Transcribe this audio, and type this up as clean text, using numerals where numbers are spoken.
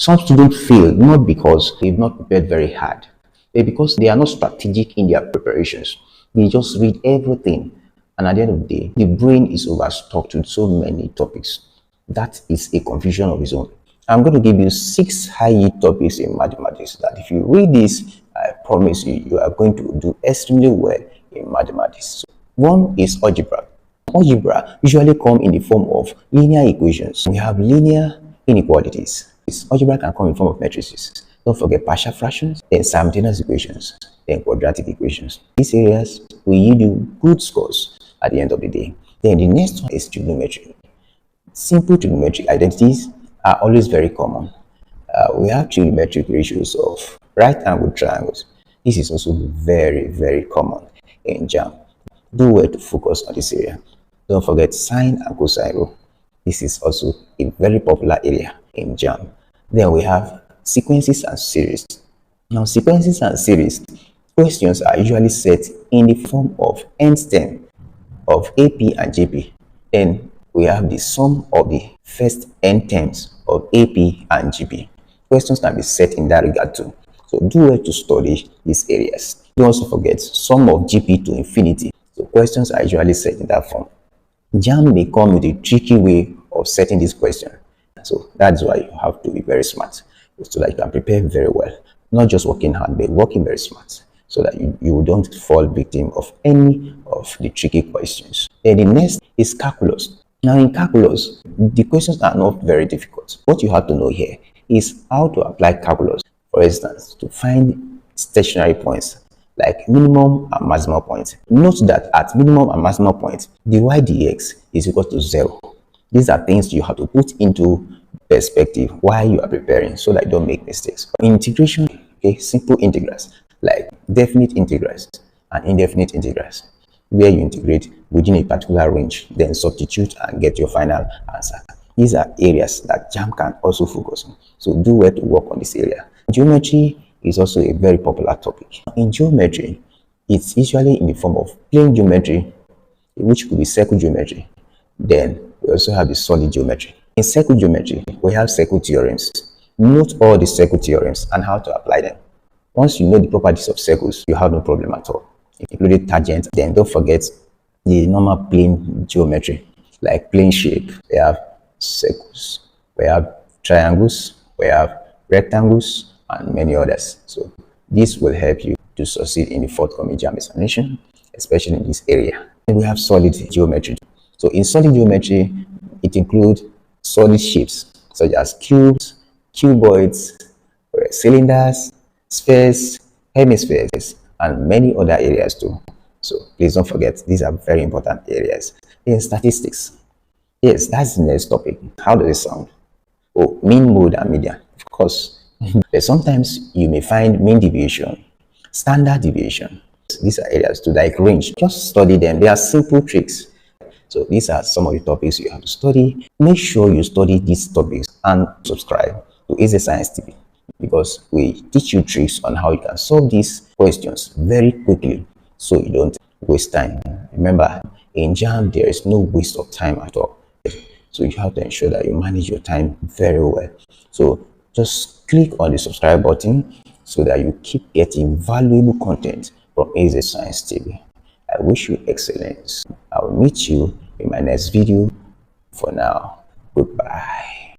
Some students fail not because they've not prepared very hard, but because they are not strategic in their preparations. They just read everything, and at the end of the day, the brain is overstocked with so many topics. That is a confusion of its own. I'm going to give you 6 high-yield topics in mathematics that if you read this, I promise you, you are going to do extremely well in mathematics. One is algebra. Algebra usually come in the form of linear equations. We have linear inequalities. Algebra can come in form of matrices. Don't forget partial fractions, then simultaneous equations, then quadratic equations. These areas will yield you good scores at the end of the day. Then the next one is trigonometry. Simple trigonometric identities are always very common. We have trigonometric ratios of right angle triangles. This is also very, very common in JAMB. Do well to focus on this area. Don't forget sine and cosine rule. This is also a very popular area in JAMB. Then we have sequences and series. Now, sequences and series questions are usually set in the form of n stem of AP and JP. Then we have the sum of the first n terms of AP and GP. Questions can be set in that regard too. So do well to study these areas. Don't also forget sum of GP to infinity. So questions are usually set in that form. JAMB may come with a tricky way of setting this question. So that's why you have to be very smart so that you can prepare very well. Not just working hard, but working very smart so that you don't fall victim of any of the tricky questions. Then the next is calculus. Now in calculus, the questions are not very difficult. What you have to know here is how to apply calculus. For instance, to find stationary points like minimum and maximum points. Note that at minimum and maximum points, dy dx is equal to 0. These are things you have to put into perspective while you are preparing so that you don't make mistakes. Integration, okay, simple integrals like definite integrals and indefinite integrals, where you integrate within a particular range, then substitute and get your final answer. These are areas that JAMB can also focus on. So do well to work on this area. Geometry is also a very popular topic. In geometry, it's usually in the form of plane geometry, which could be circle geometry. Then we also have the solid geometry. In circle geometry, we have circle theorems. Note all the circle theorems and how to apply them. Once you know the properties of circles, you have no problem at all, including tangent. Then don't forget the normal plane geometry, like plane shape. We have circles, we have triangles, we have rectangles, and many others. So this will help you to succeed in the forthcoming JAMB examination, especially in this area. And we have solid geometry. So in solid geometry, it includes solid shapes such as cubes, cuboids, cylinders, spheres, hemispheres, and many other areas too. So please don't forget, these are very important areas. In statistics, yes, that's the next topic. How does it sound? Oh, mean, mode, and median. Of course, but sometimes you may find mean deviation, standard deviation. These are areas to like range. Just study them. They are simple tricks. So these are some of the topics you have to study. Make sure you study these topics and subscribe to Easy Science TV, because we teach you tricks on how you can solve these questions very quickly so you don't waste time. Remember, in JAMB, there is no waste of time at all. So you have to ensure that you manage your time very well. So just click on the subscribe button so that you keep getting valuable content from Easy Science TV. I wish you excellence. I will meet you in my next video. For now, goodbye.